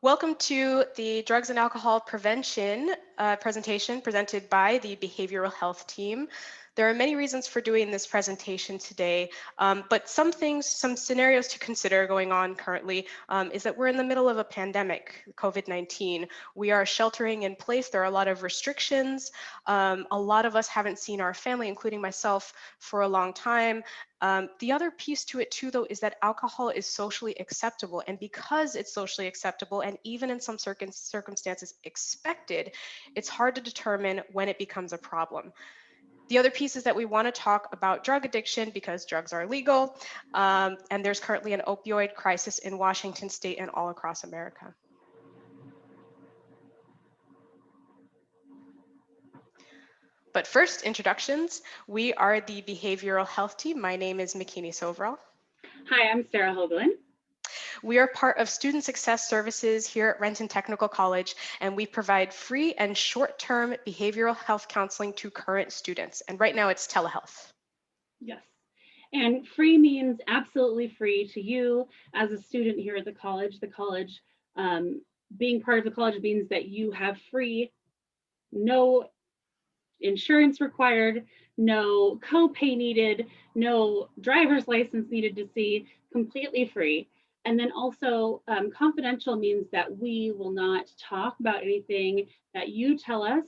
Welcome to the Drugs and Alcohol Prevention presentation presented by the Behavioral Health team. There are many reasons for doing this presentation today, but some scenarios to consider going on currently is that we're in the middle of a pandemic, COVID-19. We are sheltering in place. There are a lot of restrictions. A lot of us haven't seen our family, including myself, for a long time. The other piece to it too, though, is that alcohol is socially acceptable. And because it's socially acceptable and even in some circumstances expected, it's hard to determine when it becomes a problem. The other piece is that we want to talk about drug addiction because drugs are legal. And there's currently an opioid crisis in Washington state and all across America. But first, introductions. We are the Behavioral Health team. My name is Makini Soveral. Hi, I'm Sarah Hoagland. We are part of Student Success Services here at Renton Technical College, and we provide free and short-term behavioral health counseling to current students. And right now it's telehealth. Yes, and free means absolutely free to you as a student here at the college. The college, being part of the college means that you have free, no insurance required, no copay needed, no driver's license needed to see, completely free. And then also confidential means that we will not talk about anything that you tell us.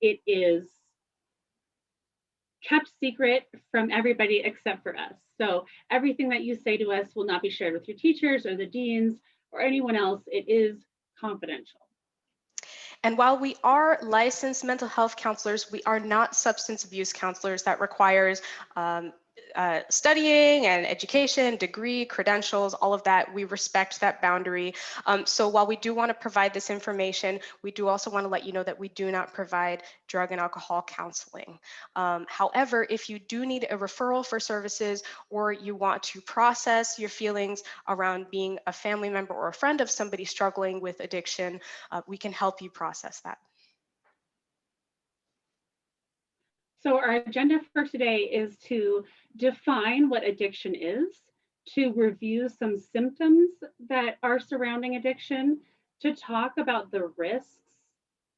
It is kept secret from everybody except for us. So everything that you say to us will not be shared with your teachers or the deans or anyone else. It is confidential. And while we are licensed mental health counselors, we are not substance abuse counselors. That requires studying and education, degree, credentials, all of that. We respect that boundary. So while we do want to provide this information, we do also want to let you know that we do not provide drug and alcohol counseling. However, if you do need a referral for services or you want to process your feelings around being a family member or a friend of somebody struggling with addiction, we can help you process that. So our agenda for today is to define what addiction is, to review some symptoms that are surrounding addiction, to talk about the risks,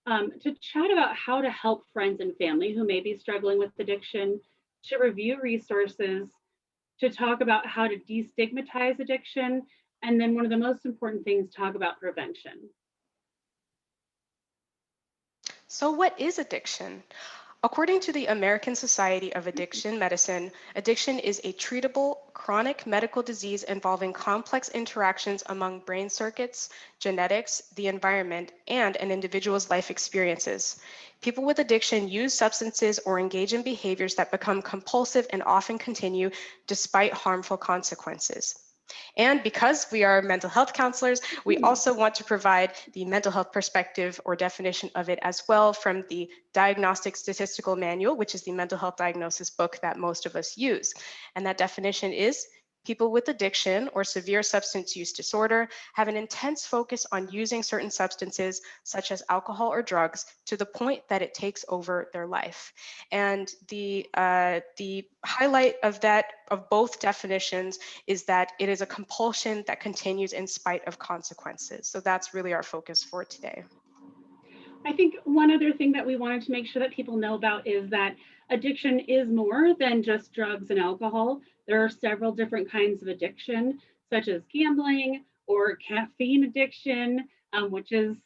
to chat about how to help friends and family who may be struggling with addiction, to review resources, to talk about how to destigmatize addiction, and then one of the most important things, talk about prevention. So what is addiction? According to the American Society of Addiction Medicine, addiction is a treatable chronic medical disease involving complex interactions among brain circuits, genetics, the environment, and an individual's life experiences. People with addiction use substances or engage in behaviors that become compulsive and often continue despite harmful consequences. And because we are mental health counselors, we also want to provide the mental health perspective or definition of it as well from the Diagnostic Statistical Manual, which is the mental health diagnosis book that most of us use. And that definition is: people with addiction or severe substance use disorder have an intense focus on using certain substances, such as alcohol or drugs, to the point that it takes over their life. And the highlight of both definitions is that it is a compulsion that continues in spite of consequences. So that's really our focus for today. I think one other thing that we wanted to make sure that people know about is that addiction is more than just drugs and alcohol. There are several different kinds of addiction, such as gambling or caffeine addiction, which is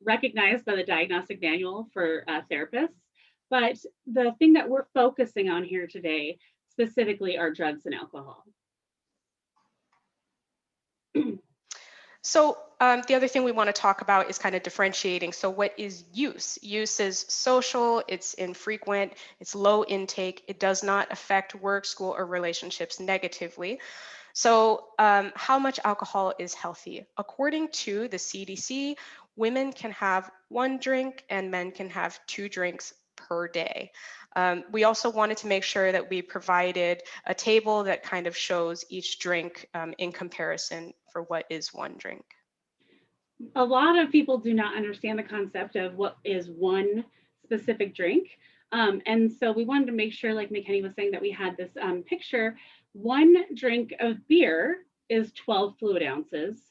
recognized by the Diagnostic Manual for therapists. But the thing that we're focusing on here today specifically are drugs and alcohol. So the other thing we want to talk about is kind of differentiating. So what is use? Use is social, it's infrequent, it's low intake, it does not affect work, school, or relationships negatively. So how much alcohol is healthy? According to the CDC, women can have 1 drink and men can have 2 drinks per day. We also wanted to make sure that we provided a table that kind of shows each drink in comparison for what is 1 drink. A lot of people do not understand the concept of what is one specific drink. And so we wanted to make sure, like McKenny was saying, that we had this picture. 1 drink of beer is 12 fluid ounces.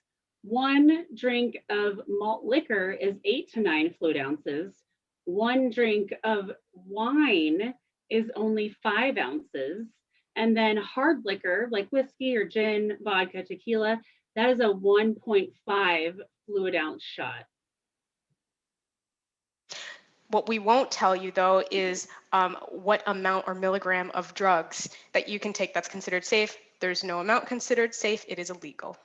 1 drink of malt liquor is 8 to 9 fluid ounces. 1 drink of wine is only 5 ounces. And then hard liquor like whiskey or gin, vodka, tequila, that is a 1.5 fluid ounce shot. What we won't tell you though is what amount or milligram of drugs that you can take that's considered safe. There's no amount considered safe, it is illegal.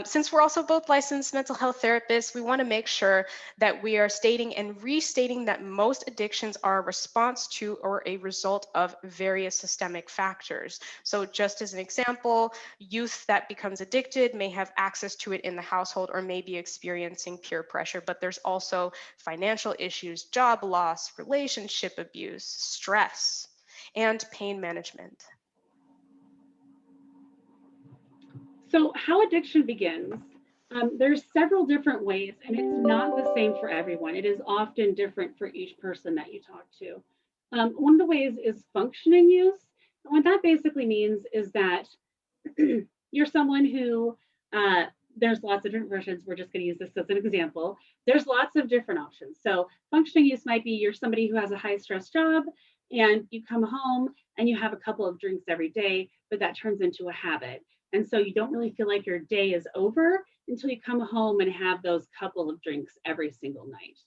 Since we're also both licensed mental health therapists, we want to make sure that we are stating and restating that most addictions are a response to or a result of various systemic factors. So just as an example, youth that becomes addicted may have access to it in the household or may be experiencing peer pressure, but there's also financial issues, job loss, relationship abuse, stress, and pain management. So how addiction begins, there's several different ways, and it's not the same for everyone. It is often different for each person that you talk to. One of the ways is functioning use. And what that basically means is that you're someone who, there's lots of different versions. We're just going to use this as an example. There's lots of different options. So functioning use might be you're somebody who has a high stress job and you come home and you have a couple of drinks every day, but that turns into a habit. And so you don't really feel like your day is over until you come home and have those couple of drinks every single night.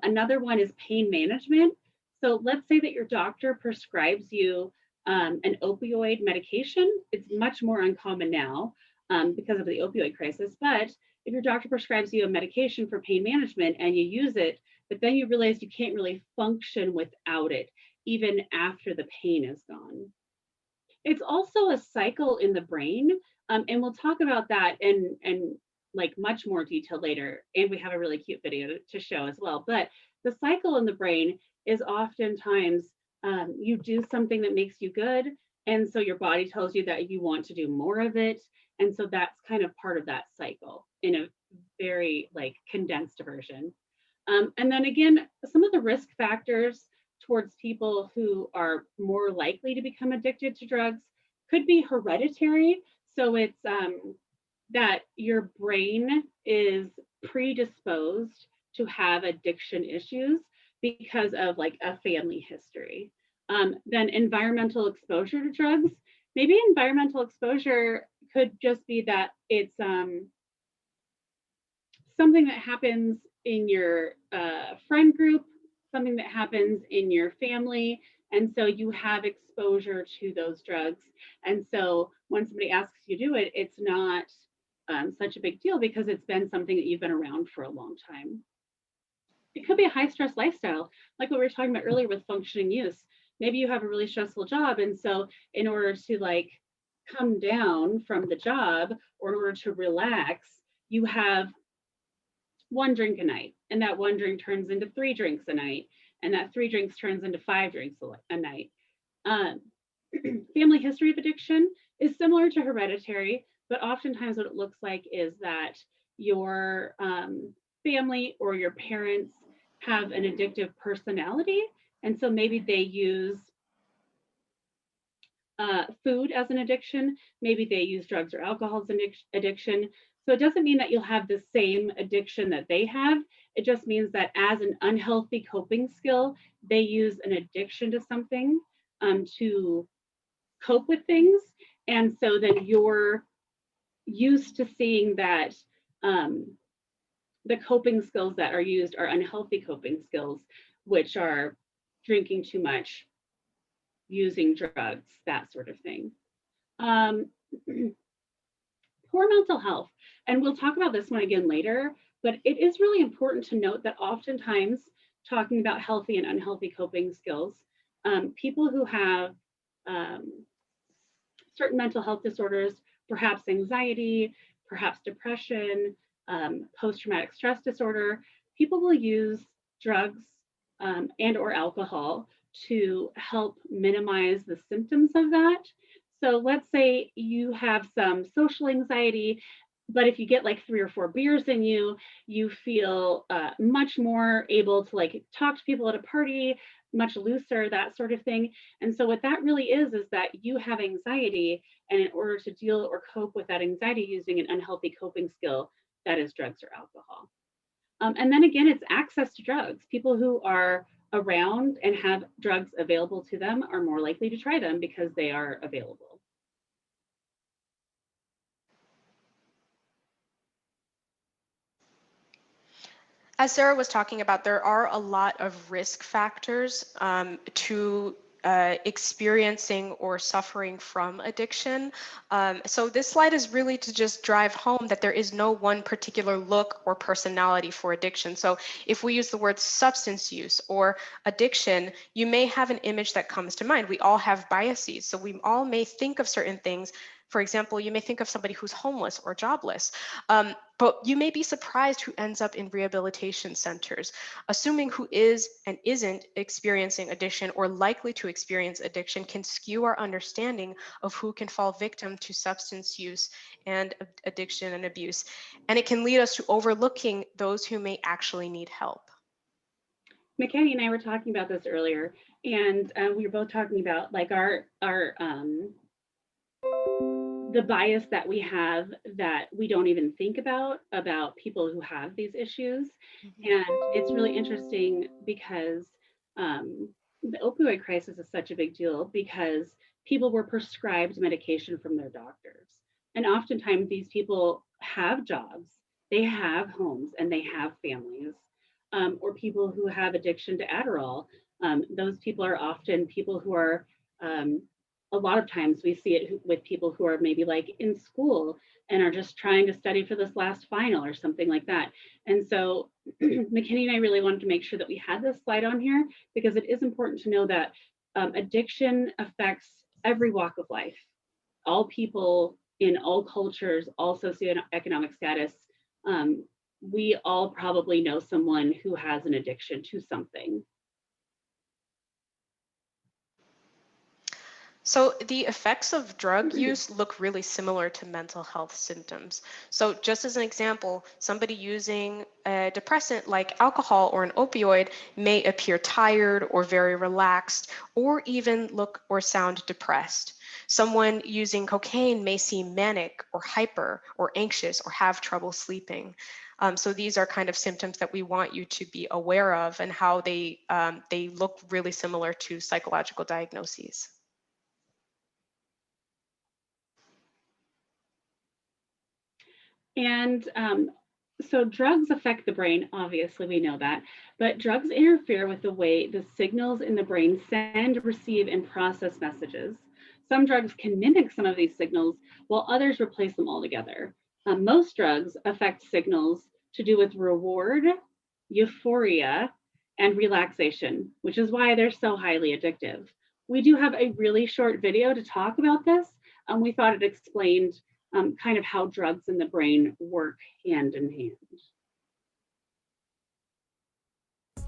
Another one is pain management. So let's say that your doctor prescribes you an opioid medication. It's much more uncommon now because of the opioid crisis. But if your doctor prescribes you a medication for pain management and you use it, but then you realize you can't really function without it, even after the pain is gone. It's also a cycle in the brain, and we'll talk about that in like much more detail later. And we have a really cute video to show as well. But the cycle in the brain is oftentimes you do something that makes you good, and so your body tells you that you want to do more of it, and so that's kind of part of that cycle in a very like condensed version. And then again, some of the risk factors towards people who are more likely to become addicted to drugs could be hereditary. So it's that your brain is predisposed to have addiction issues because of like a family history. Then environmental exposure to drugs. Maybe environmental exposure could just be that it's something that happens in your friend group, something that happens in your family. And so you have exposure to those drugs. And so when somebody asks you to do it, it's not such a big deal because it's been something that you've been around for a long time. It could be a high stress lifestyle, like what we were talking about earlier with functioning use. Maybe you have a really stressful job. And so in order to like come down from the job or in order to relax, you have 1 drink a night, and that 1 drink turns into 3 drinks a night, and that 3 drinks turns into 5 drinks a night. Family history of addiction is similar to hereditary, but oftentimes what it looks like is that your family or your parents have an addictive personality, and so maybe they use food as an addiction, maybe they use drugs or alcohol as an addiction. So it doesn't mean that you'll have the same addiction that they have. It just means that as an unhealthy coping skill, they use an addiction to something to cope with things. And so then you're used to seeing that the coping skills that are used are unhealthy coping skills, which are drinking too much, using drugs, that sort of thing. Poor mental health. And we'll talk about this one again later, but it is really important to note that oftentimes talking about healthy and unhealthy coping skills, people who have certain mental health disorders, perhaps anxiety, perhaps depression, post-traumatic stress disorder, people will use drugs and or alcohol to help minimize the symptoms of that. So let's say you have some social anxiety, but if you get like 3 or 4 beers in you, you feel much more able to like talk to people at a party, much looser, that sort of thing. And so what that really is that you have anxiety, and in order to deal or cope with that anxiety using an unhealthy coping skill, that is drugs or alcohol. And then again, it's access to drugs. People who are around and have drugs available to them are more likely to try them because they are available. As Sarah was talking about, there are a lot of risk factors to experiencing or suffering from addiction. So this slide is really to just drive home that there is no one particular look or personality for addiction. So if we use the word substance use or addiction, you may have an image that comes to mind. We all have biases. So we all may think of certain things. For example, you may think of somebody who's homeless or jobless, but you may be surprised who ends up in rehabilitation centers. Assuming who is and isn't experiencing addiction or likely to experience addiction can skew our understanding of who can fall victim to substance use and addiction and abuse. And it can lead us to overlooking those who may actually need help. McKenny and I were talking about this earlier, and we were both talking about like the bias that we have that we don't even think about people who have these issues. And it's really interesting because the opioid crisis is such a big deal because people were prescribed medication from their doctors. And oftentimes these people have jobs, they have homes, and they have families. Or people who have addiction to Adderall. Those people are often people who are a lot of times we see it with people who are maybe like in school and are just trying to study for this last final or something like that. And so McKinney and I really wanted to make sure that we had this slide on here because it is important to know that addiction affects every walk of life, all people in all cultures, all socioeconomic status. We all probably know someone who has an addiction to something. So the effects of drug use look really similar to mental health symptoms. So just as an example, somebody using a depressant like alcohol or an opioid may appear tired or very relaxed, or even look or sound depressed. Someone using cocaine may seem manic or hyper or anxious or have trouble sleeping. So these are kind of symptoms that we want you to be aware of and how they look really similar to psychological diagnoses. And so drugs affect the brain, obviously we know that, but drugs interfere with the way the signals in the brain send, receive, and process messages. Some drugs can mimic some of these signals, while others replace them altogether. Most drugs affect signals to do with reward, euphoria, and relaxation, which is why they're so highly addictive. We do have a really short video to talk about this. We thought it explained kind of how drugs in the brain work hand in hand.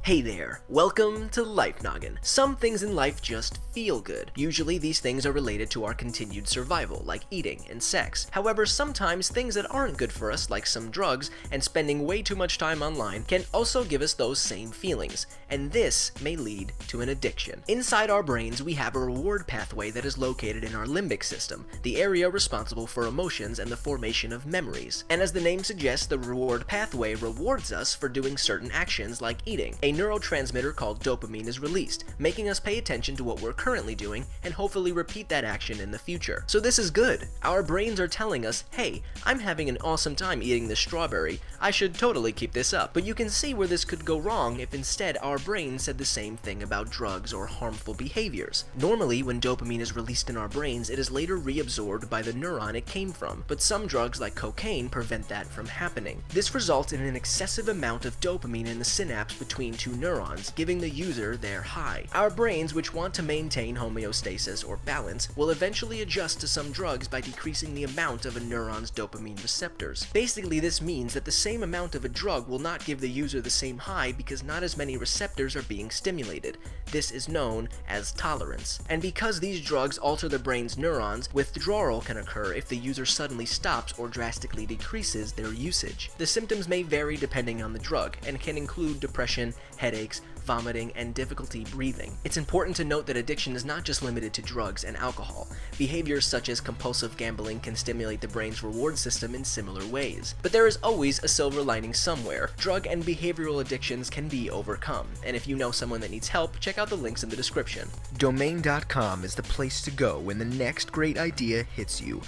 Hey there, welcome to Life Noggin. Some things in life just feel good. Usually these things are related to our continued survival, like eating and sex. However, sometimes things that aren't good for us, like some drugs and spending way too much time online, can also give us those same feelings, and this may lead to an addiction. Inside our brains, we have a reward pathway that is located in our limbic system, the area responsible for emotions and the formation of memories. And as the name suggests, the reward pathway rewards us for doing certain actions like eating. A neurotransmitter called dopamine is released, making us pay attention to what we're currently doing and hopefully repeat that action in the future. So this is good. Our brains are telling us, hey, I'm having an awesome time eating this strawberry, I should totally keep this up. But you can see where this could go wrong if instead our brain said the same thing about drugs or harmful behaviors. Normally, when dopamine is released in our brains, it is later reabsorbed by the neuron it came from, but some drugs like cocaine prevent that from happening. This results in an excessive amount of dopamine in the synapse between two neurons, giving the user their high. Our brains, which want to maintain homeostasis or balance, will eventually adjust to some drugs by decreasing the amount of a neuron's dopamine receptors. Basically, this means that the same amount of a drug will not give the user the same high because not as many receptors are being stimulated. This is known as tolerance. And because these drugs alter the brain's neurons, withdrawal can occur if the user suddenly stops or drastically decreases their usage. The symptoms may vary depending on the drug and can include depression, headaches, vomiting, and difficulty breathing. It's important to note that addiction is not just limited to drugs and alcohol. Behaviors such as compulsive gambling can stimulate the brain's reward system in similar ways. But there is always a silver lining somewhere. Drug and behavioral addictions can be overcome, and if you know someone that needs help, check out the links in the description. Domain.com is the place to go when the next great idea hits you.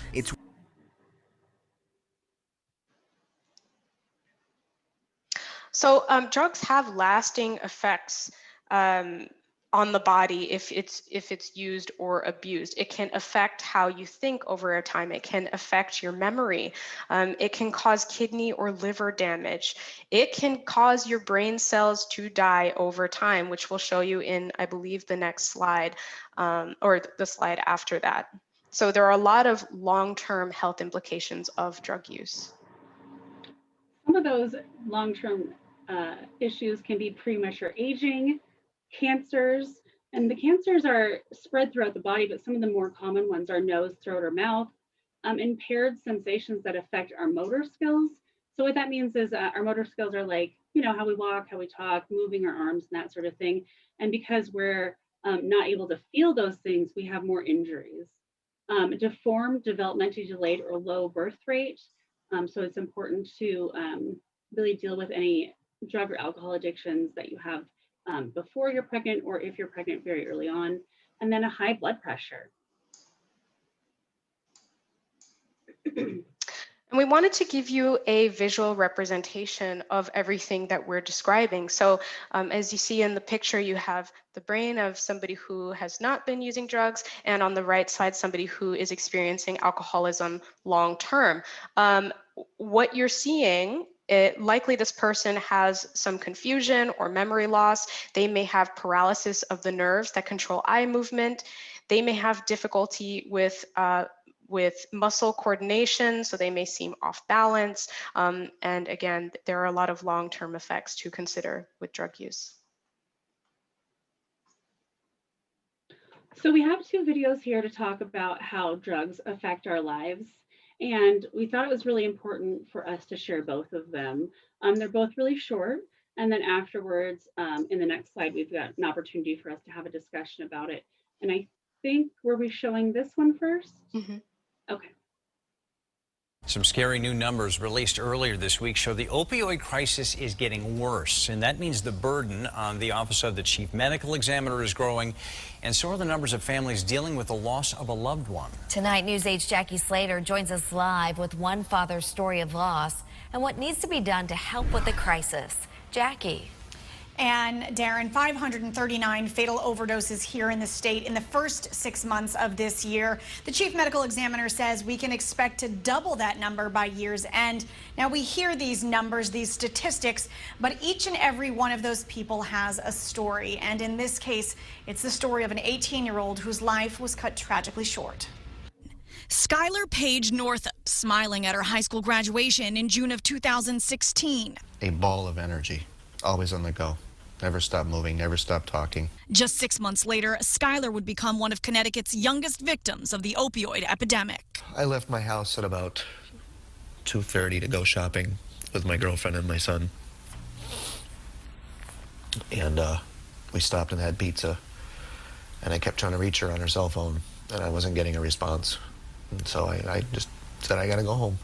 So drugs have lasting effects on the body if it's used or abused. It can affect how you think over a time. It can affect your memory. It can cause kidney or liver damage. It can cause your brain cells to die over time, which we'll show you in, I believe, the next slide, or the slide after that. So there are a lot of long-term health implications of drug use. Some of those long-term issues can be premature aging, cancers, and the cancers are spread throughout the body, but some of the more common ones are nose, throat, or mouth. Impaired sensations that affect our motor skills. So what that means is our motor skills are like, you know, how we walk, how we talk, moving our arms, and that sort of thing. And because we're not able to feel those things, we have more injuries. Deformed, developmentally delayed, or low birth rate. So it's important to really deal with any drug or alcohol addictions that you have before you're pregnant, or if you're pregnant very early on, and then a high blood pressure. And we wanted to give you a visual representation of everything that we're describing. So as you see in the picture, you have the brain of somebody who has not been using drugs, and on the right side, somebody who is experiencing alcoholism long term. What you're seeing, likely this person has some confusion or memory loss. They may have paralysis of the nerves that control eye movement. They may have difficulty with muscle coordination, so they may seem off balance. And again, there are a lot of long-term effects to consider with drug use. So we have two videos here to talk about how drugs affect our lives. And we thought it was really important for us to share both of them. They're both really short. And then afterwards, in the next slide, we've got an opportunity for us to have a discussion about it. And I think, were we showing this one first? Mm-hmm. Okay. Some scary new numbers released earlier this week show the opioid crisis is getting worse, and that means the burden on the Office of the Chief Medical Examiner is growing, and so are the numbers of families dealing with the loss of a loved one. Tonight, News 8's Jackie Slater joins us live with one father's story of loss and what needs to be done to help with the crisis. Jackie. And Darren, 539 fatal overdoses here in the state in the first 6 months of this year. The chief medical examiner says we can expect to double that number by year's end. Now, we hear these numbers, these statistics, but each and every one of those people has a story. And in this case, it's the story of an 18-year-old whose life was cut tragically short. Skylar Paige Northup, smiling at her high school graduation in June of 2016. A ball of energy, always on the go. Never stop moving, never stop talking. Just 6 months later, Skylar would become one of Connecticut's youngest victims of the opioid epidemic. I left my house at about 2:30 to go shopping with my girlfriend and my son. And we stopped and had pizza. And I kept trying to reach her on her cell phone, and I wasn't getting a response. And so I just said, I gotta go home.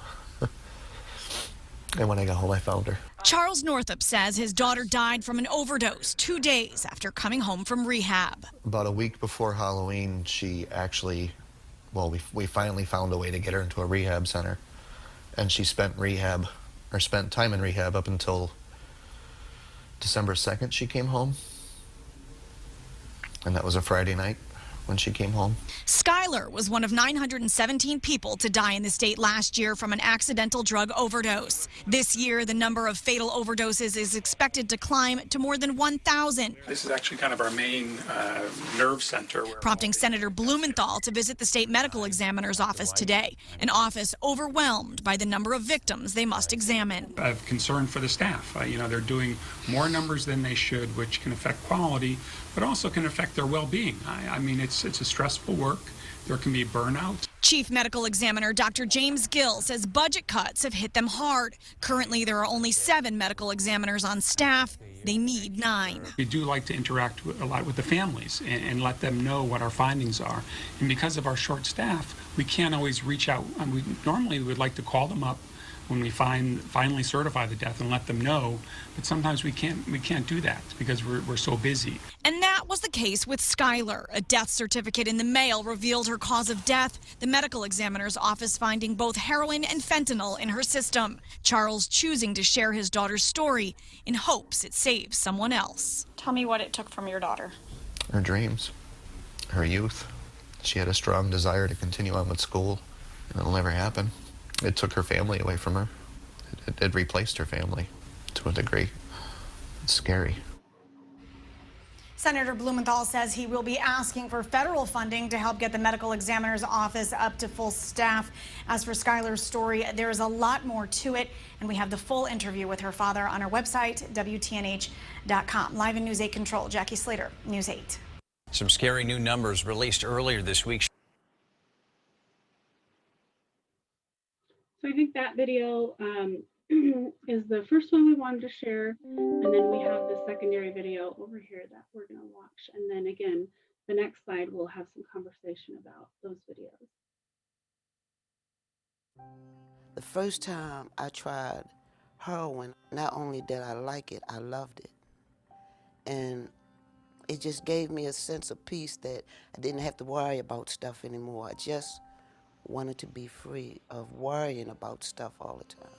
And when I got home, I found her. Charles Northup says his daughter died from an overdose 2 days after coming home from rehab. About a week before Halloween, she actually, well, we finally found a way to get her into a rehab center. And she spent time in rehab up until December 2nd she came home. And that was a Friday night when she came home. Skylar was one of 917 people to die in the state last year from an accidental drug overdose. This year, the number of fatal overdoses is expected to climb to more than 1,000. This is actually kind of our main nerve center. Prompting Senator Blumenthal to visit the state medical examiner's office today, an office overwhelmed by the number of victims they must examine. I have concern for the staff. They're doing more numbers than they should, which can affect quality, but also can affect their well-being. I mean, it's a stressful work. There can be burnout. Chief Medical Examiner Dr. James Gill says budget cuts have hit them hard. Currently, there are only 7 medical examiners on staff. They need 9. We do like to interact a lot with the families and let them know what our findings are. And because of our short staff, we can't always reach out. Normally, we would like to call them up when we finally certify the death and let them know, but sometimes we can't do that because we're so busy. And that was the case with Skylar. A death certificate in the mail revealed her cause of death, the medical examiner's office finding both heroin and fentanyl in her system. Charles choosing to share his daughter's story in hopes it saves someone else. Tell me what it took from your daughter. Her dreams, her youth. She had a strong desire to continue on with school, and it'll never happen. It took her family away from her. It replaced her family to a degree. It's scary. Senator Blumenthal says he will be asking for federal funding to help get the medical examiner's office up to full staff. As for Skylar's story, there is a lot more to it, and we have the full interview with her father on our website, WTNH.com. Live in News 8 Control, Jackie Slater, News 8. Some scary new numbers released earlier this week. So I think that video is the first one we wanted to share. And then we have the secondary video over here that we're going to watch. And then again, the next slide, we'll have some conversation about those videos. The first time I tried heroin, not only did I like it, I loved it. And it just gave me a sense of peace that I didn't have to worry about stuff anymore. I just wanted to be free of worrying about stuff all the time.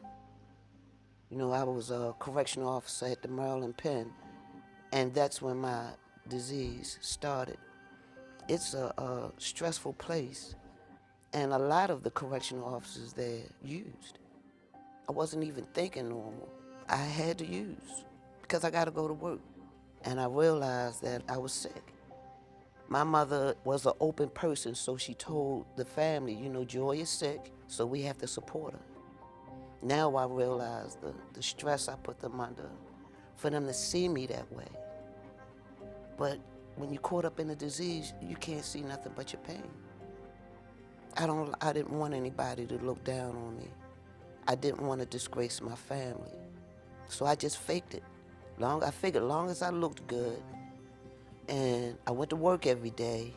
You know, I was a correctional officer at the Maryland Pen, and that's when my disease started. It's a stressful place, and a lot of the correctional officers there used. I wasn't even thinking normal. I had to use because I got to go to work, and I realized that I was sick. My mother was an open person, so she told the family, you know, Joy is sick, so we have to support her. Now I realize the stress I put them under, for them to see me that way. But when you're caught up in the disease, you can't see nothing but your pain. I didn't want anybody to look down on me. I didn't want to disgrace my family. So I just faked it. I figured long as I looked good, and I went to work every day,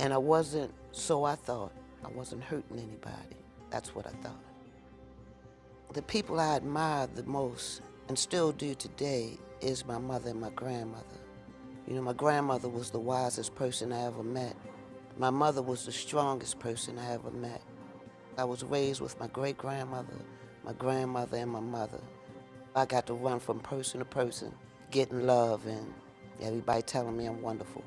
and I wasn't hurting anybody. That's what I thought. The people I admired the most, and still do today, is my mother and my grandmother. You know, my grandmother was the wisest person I ever met. My mother was the strongest person I ever met. I was raised with my great-grandmother, my grandmother, and my mother. I got to run from person to person, getting love, and everybody telling me I'm wonderful.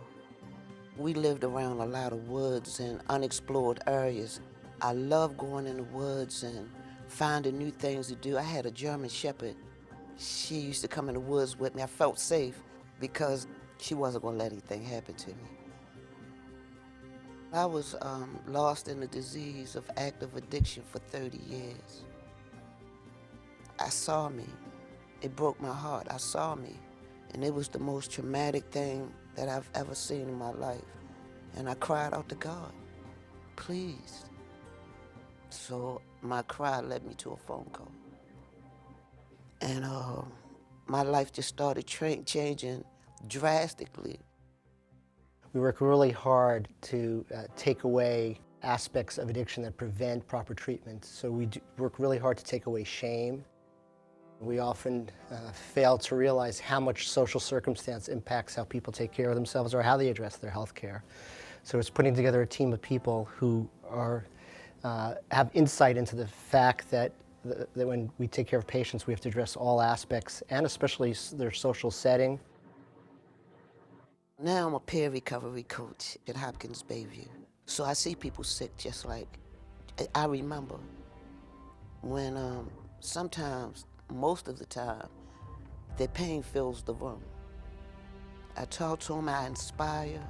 We lived around a lot of woods and unexplored areas. I love going in the woods and finding new things to do. I had a German Shepherd. She used to come in the woods with me. I felt safe because she wasn't going to let anything happen to me. I was lost in the disease of active addiction for 30 years. I saw me. It broke my heart. I saw me. And it was the most traumatic thing that I've ever seen in my life. And I cried out to God, please. So my cry led me to a phone call. And my life just started changing drastically. We work really hard to take away aspects of addiction that prevent proper treatment. So we work really hard to take away shame. We often fail to realize how much social circumstance impacts how people take care of themselves or how they address their health care. So it's putting together a team of people who have insight into the fact that when we take care of patients, we have to address all aspects, and especially their social setting. Now I'm a peer recovery coach at Hopkins Bayview. So I see people sick just like, I remember when sometimes, most of the time, their pain fills the room. I talk to them, I inspire,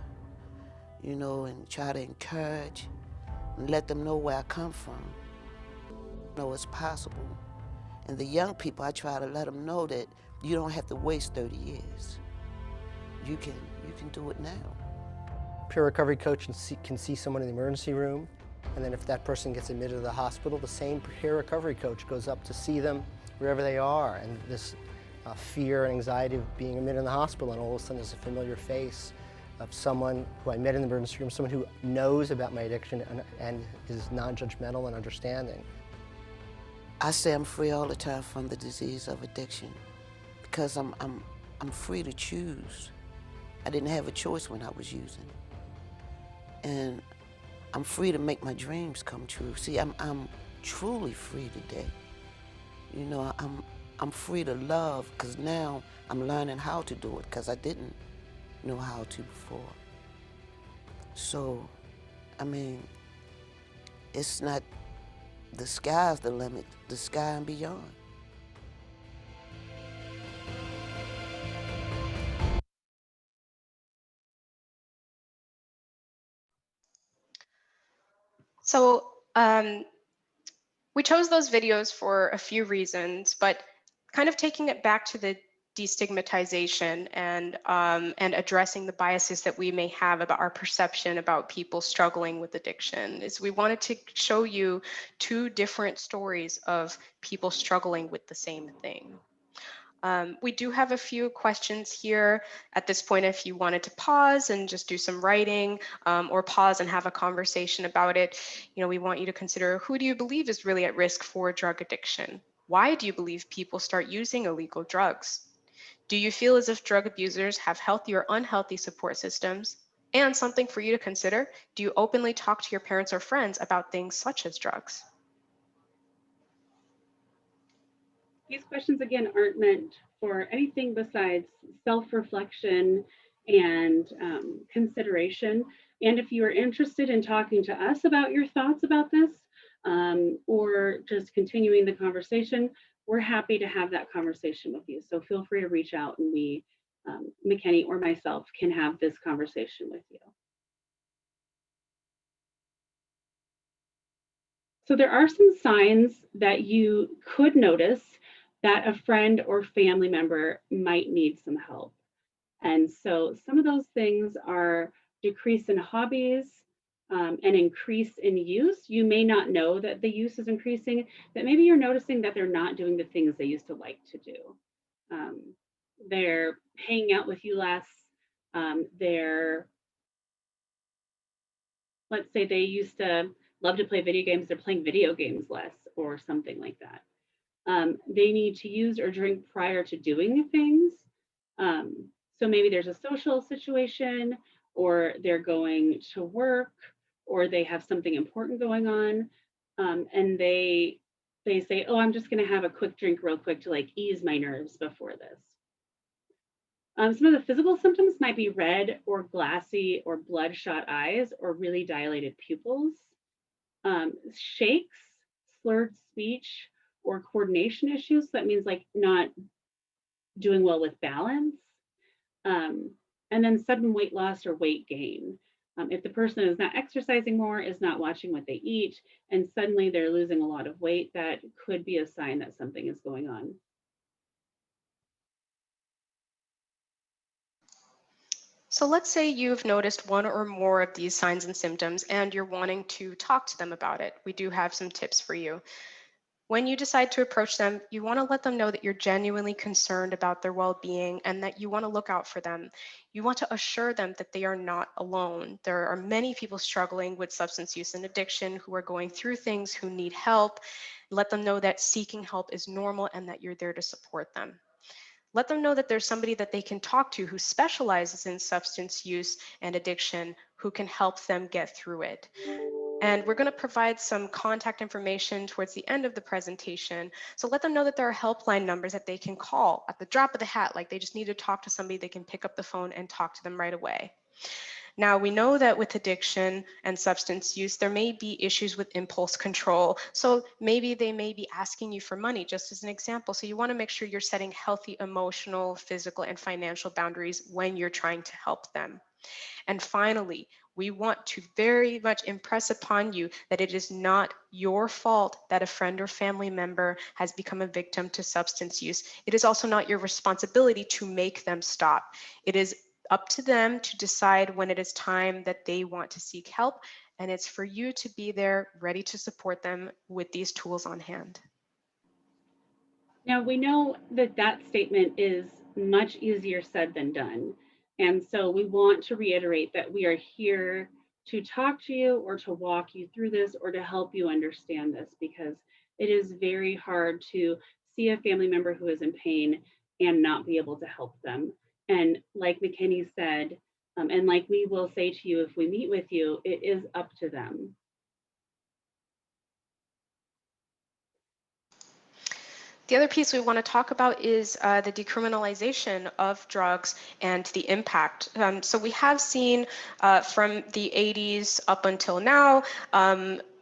you know, and try to encourage and let them know where I come from. You know, it's possible. And the young people, I try to let them know that you don't have to waste 30 years. You can do it now. Peer recovery coach can see someone in the emergency room, and then if that person gets admitted to the hospital, the same peer recovery coach goes up to see them wherever they are. And this fear and anxiety of being admitted in the hospital, and all of a sudden there's a familiar face of someone who I met in the emergency room, someone who knows about my addiction and is non-judgmental and understanding. I say I'm free all the time from the disease of addiction because I'm free to choose. I didn't have a choice when I was using. And I'm free to make my dreams come true. See, I'm truly free today. You know, I'm free to love because now I'm learning how to do it because I didn't know how to before. So, I mean, it's not the sky's the limit, the sky and beyond. So we chose those videos for a few reasons, but kind of taking it back to the destigmatization and addressing the biases that we may have about our perception about people struggling with addiction is we wanted to show you two different stories of people struggling with the same thing. We do have a few questions here at this point if you wanted to pause and just do some writing or pause and have a conversation about it. You know, we want you to consider, who do you believe is really at risk for drug addiction? Why do you believe people start using illegal drugs? Do you feel as if drug abusers have healthy or unhealthy support systems? And something for you to consider, do you openly talk to your parents or friends about things such as drugs? These questions, again, aren't meant for anything besides self-reflection and consideration. And if you are interested in talking to us about your thoughts about this, or just continuing the conversation, we're happy to have that conversation with you. So feel free to reach out and we, McKenny or myself, can have this conversation with you. So there are some signs that you could notice that a friend or family member might need some help. And so some of those things are decrease in hobbies, an increase in use. You may not know that the use is increasing, but maybe you're noticing that they're not doing the things they used to like to do. They're hanging out with you less. Let's say they used to love to play video games, they're playing video games less or something like that. They need to use or drink prior to doing things. So maybe there's a social situation, or they're going to work, or they have something important going on, and they say, "Oh, I'm just going to have a quick drink real quick to like ease my nerves before this." Some of the physical symptoms might be red or glassy or bloodshot eyes or really dilated pupils, shakes, slurred speech, or coordination issues. So that means like not doing well with balance. And then sudden weight loss or weight gain. If the person is not exercising more, is not watching what they eat, and suddenly they're losing a lot of weight, that could be a sign that something is going on. So let's say you've noticed one or more of these signs and symptoms and you're wanting to talk to them about it. We do have some tips for you. When you decide to approach them, you want to let them know that you're genuinely concerned about their well-being and that you want to look out for them. You want to assure them that they are not alone. There are many people struggling with substance use and addiction who are going through things, who need help. Let them know that seeking help is normal and that you're there to support them. Let them know that there's somebody that they can talk to who specializes in substance use and addiction who can help them get through it. And we're going to provide some contact information towards the end of the presentation. So let them know that there are helpline numbers that they can call at the drop of the hat. Like they just need to talk to somebody, they can pick up the phone and talk to them right away. Now, we know that with addiction and substance use, there may be issues with impulse control. So maybe they may be asking you for money, just as an example. So you want to make sure you're setting healthy emotional, physical, and financial boundaries when you're trying to help them. And finally, we want to very much impress upon you that it is not your fault that a friend or family member has become a victim to substance use. It is also not your responsibility to make them stop. It is up to them to decide when it is time that they want to seek help, and it's for you to be there ready to support them with these tools on hand. Now, we know that that statement is much easier said than done. And so we want to reiterate that we are here to talk to you or to walk you through this or to help you understand this, because it is very hard to see a family member who is in pain and not be able to help them. And like McKinney said, and like we will say to you if we meet with you, it is up to them. The other piece we want to talk about is the decriminalization of drugs and the impact. So we have seen from the 80s up until now,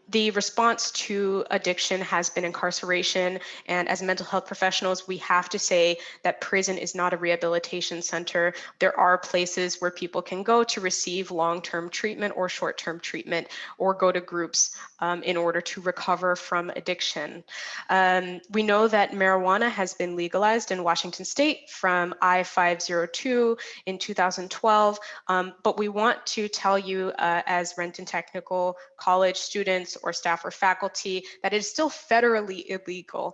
the response to addiction has been incarceration. And as mental health professionals, we have to say that prison is not a rehabilitation center. There are places where people can go to receive long-term treatment or short-term treatment, or go to groups in order to recover from addiction. We know that marijuana has been legalized in Washington State from I-502 in 2012, but we want to tell you as Renton Technical College students or staff or faculty that it is still federally illegal,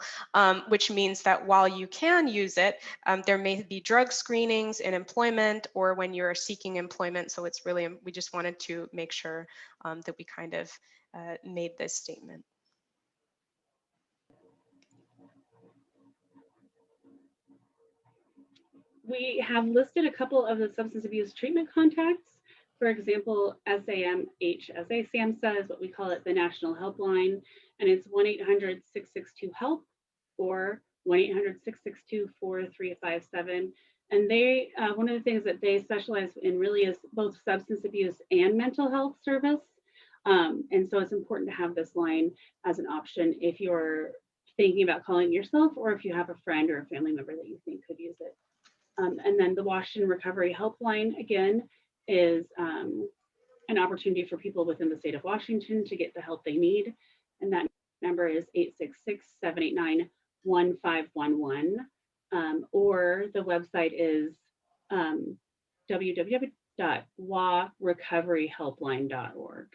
which means that while you can use it, there may be drug screenings in employment or when you're seeking employment. So it's really, we just wanted to make sure that we kind of made this statement. We have listed a couple of the substance abuse treatment contacts. For example, SAMHSA'S, what we call it, the National Helpline, and it's 1-800-662-HELP or 1-800-662-4357. And they, one of the things that they specialize in really is both substance abuse and mental health service. And so it's important to have this line as an option if you're thinking about calling yourself, or if you have a friend or a family member that you think could use it. And then the Washington Recovery Helpline, again, is an opportunity for people within the state of Washington to get the help they need. And that number is 866-789-1511. Or the website is www.warecoveryhelpline.org.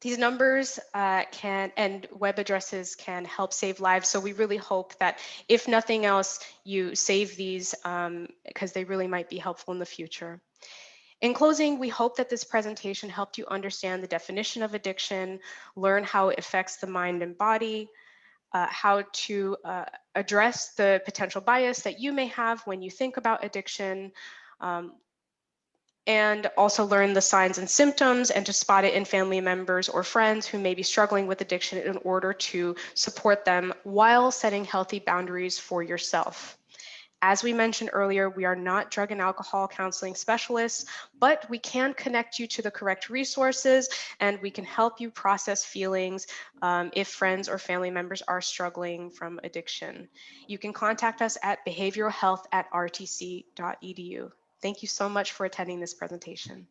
These numbers and web addresses can help save lives. So we really hope that if nothing else, you save these because they really might be helpful in the future. In closing, we hope that this presentation helped you understand the definition of addiction, learn how it affects the mind and body, how to address the potential bias that you may have when you think about addiction, and also learn the signs and symptoms and to spot it in family members or friends who may be struggling with addiction in order to support them while setting healthy boundaries for yourself. As we mentioned earlier, we are not drug and alcohol counseling specialists, but we can connect you to the correct resources and we can help you process feelings if friends or family members are struggling from addiction. You can contact us at behavioralhealth@rtc.edu. Thank you so much for attending this presentation.